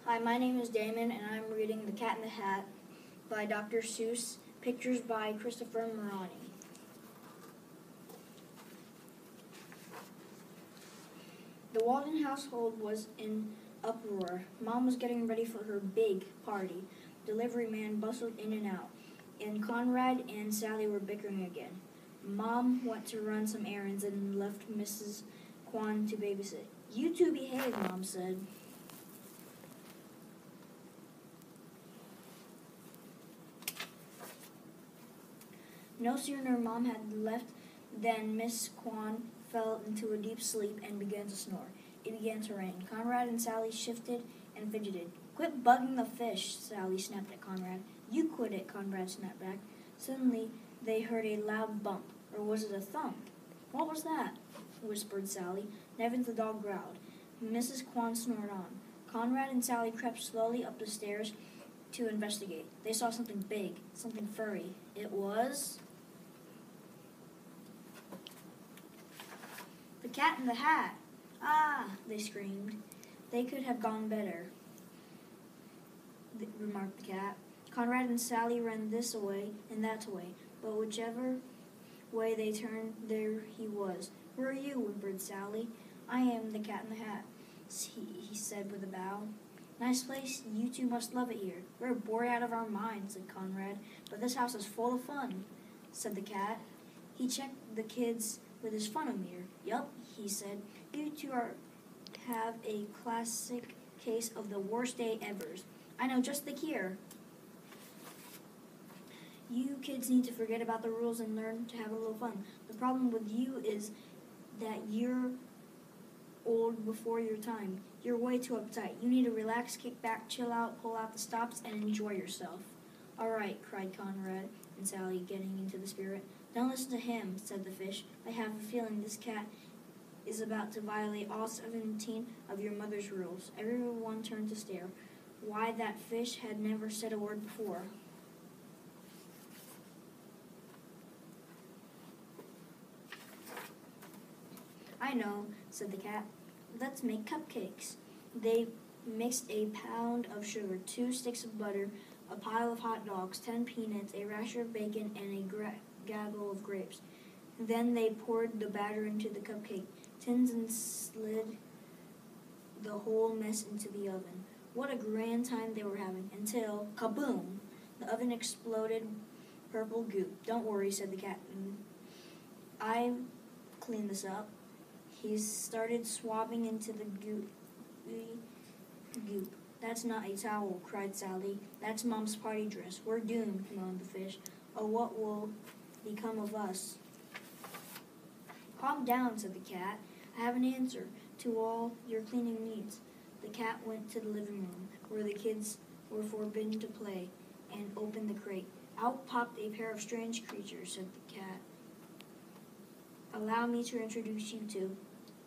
Hi, my name is Damon, and I'm reading The Cat in the Hat by Dr. Seuss, pictures by Christopher Morani. The Walden household was in uproar. Mom was getting ready for her big party. Delivery man bustled in and out, and Conrad and Sally were bickering again. Mom went to run some errands and left Mrs. Kwan to babysit. "You two behave," Mom said. No sooner Mom had left than Miss Kwan fell into a deep sleep and began to snore. It began to rain. Conrad and Sally shifted and fidgeted. "Quit bugging the fish," Sally snapped at Conrad. "You quit it," Conrad snapped back. Suddenly they heard a loud bump, or was it a thump? "What was that?" whispered Sally. Nevins the dog growled. Mrs. Kwan snored on. Conrad and Sally crept slowly up the stairs to investigate. They saw something big, something furry. It was the Cat in the Hat. "Ah!" they screamed. "They could have gone better," remarked the cat. Conrad and Sally ran this away and that way, but whichever way they turned, there he was. "Who are you?" whimpered Sally. "I am the Cat in the Hat," he said with a bow. "Nice place. You two must love it here." "We're bored out of our minds," said Conrad. "But this house is full of fun," said the cat. He checked the kids with his funometer. "Yup," he said. "You two have a classic case of the worst day ever. I know just the cure. You kids need to forget about the rules and learn to have a little fun. The problem with you is that you're old before your time. You're way too uptight. You need to relax, kick back, chill out, pull out the stops, and enjoy yourself." "All right," cried Conrad and Sally, getting into the spirit. "Don't listen to him," said the fish. "I have a feeling this cat is about to violate all 17 of your mother's rules." Everyone turned to stare. Why, that fish had never said a word before. "I know," said the cat. "Let's make cupcakes." They mixed a pound of sugar, 2 sticks of butter, a pile of hot dogs, 10 peanuts, a rasher of bacon, and a gaggle of grapes. Then they poured the batter into the cupcake tins and slid the whole mess into the oven. What a grand time they were having, until, kaboom! The oven exploded purple goop. "Don't worry," said the cat. "I've cleaned this up." He started swabbing into the goop. "That's not a towel," cried Sally. "That's Mom's party dress. We're doomed," moaned the fish. "Oh, what will become of us?" "Calm down," said the cat. "I have an answer to all your cleaning needs." The cat went to the living room, where the kids were forbidden to play, and opened the crate. Out popped a pair of strange creatures, said the cat. "Allow me to introduce you to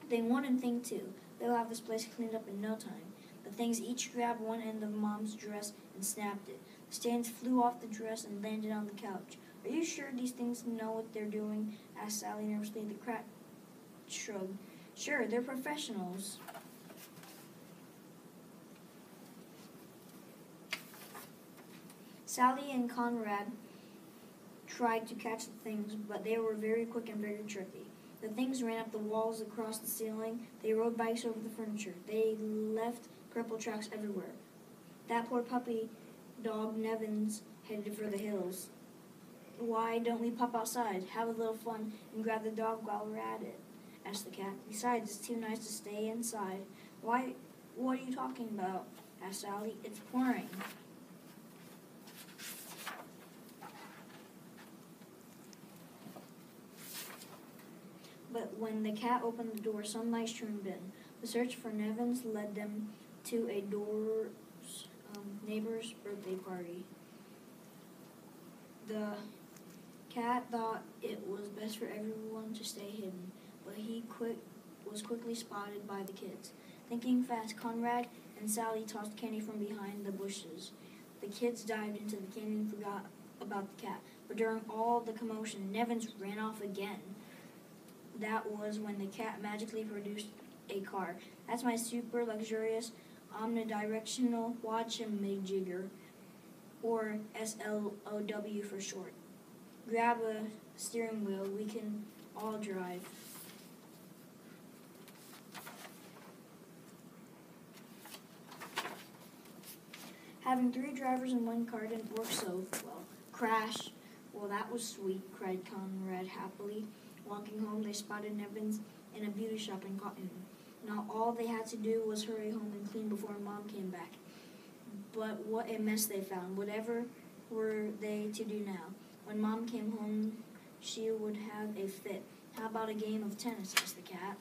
Thing 1 and Thing 2. They'll have this place cleaned up in no time." The things each grabbed one end of Mom's dress and snapped it. The stains flew off the dress and landed on the couch. "Are you sure these things know what they're doing?" asked Sally nervously. The cat shrugged. "Sure, they're professionals." Sally and Conrad tried to catch the things, but they were very quick and very tricky. The things ran up the walls, across the ceiling. They rode bikes over the furniture. They left purple tracks everywhere. That poor puppy dog Nevins headed for the hills. "Why don't we pop outside, have a little fun, and grab the dog while we're at it?" asked the cat. "Besides, it's too nice to stay inside." "Why, what are you talking about?" asked Sally. "It's pouring." But when the cat opened the door, sunlight streamed in. The search for Nevins led them to a neighbor's birthday party. The cat thought it was best for everyone to stay hidden, but he was quickly spotted by the kids. Thinking fast, Conrad and Sally tossed candy from behind the bushes. The kids dived into the candy and forgot about the cat. But during all the commotion, Nevins ran off again. That was when the cat magically produced a car. "That's my super luxurious omnidirectional watch-a-majigger, or SLOW for short. Grab a steering wheel, we can all drive. Having 3 drivers in one car didn't work so well. Crash. Well, that was sweet, cried Conrad happily. Walking home, they spotted Evans in a beauty shop in Cotton. Now all they had to do was hurry home and clean before Mom came back. But what a mess they found. Whatever were they to do now? When Mom came home, she would have a fit. How about a game of tennis, asked the cat.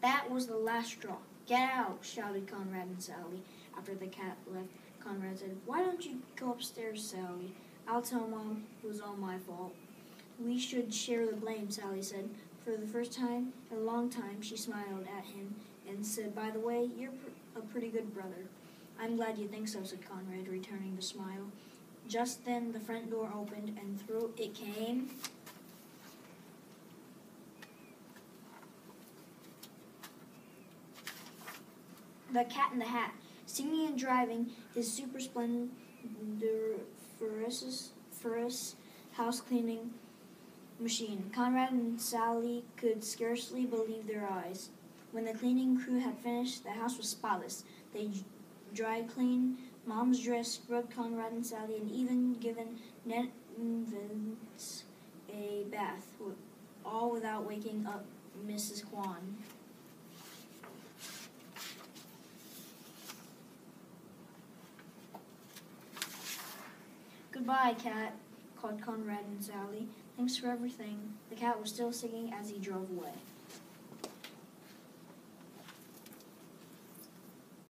That was the last straw. Get out, shouted Conrad and Sally. After the cat left, Conrad said, Why don't you go upstairs, Sally? I'll tell Mom it was all my fault. We should share the blame, Sally said. For the first time in a long time, she smiled at him and said, By the way, you're a pretty good brother. I'm glad you think so, said Conrad, returning the smile. Just then, the front door opened, and through it came the Cat in the Hat, singing and driving his super splendiferous house cleaning machine. Conrad and Sally could scarcely believe their eyes. When the cleaning crew had finished, the house was spotless. They dry cleaned Mom's dress, scrubbed Conrad and Sally, and even given Vince a bath, all without waking up Mrs. Kwan. Goodbye, Cat, called Conrad and Sally. Thanks for everything. The cat was still singing as he drove away.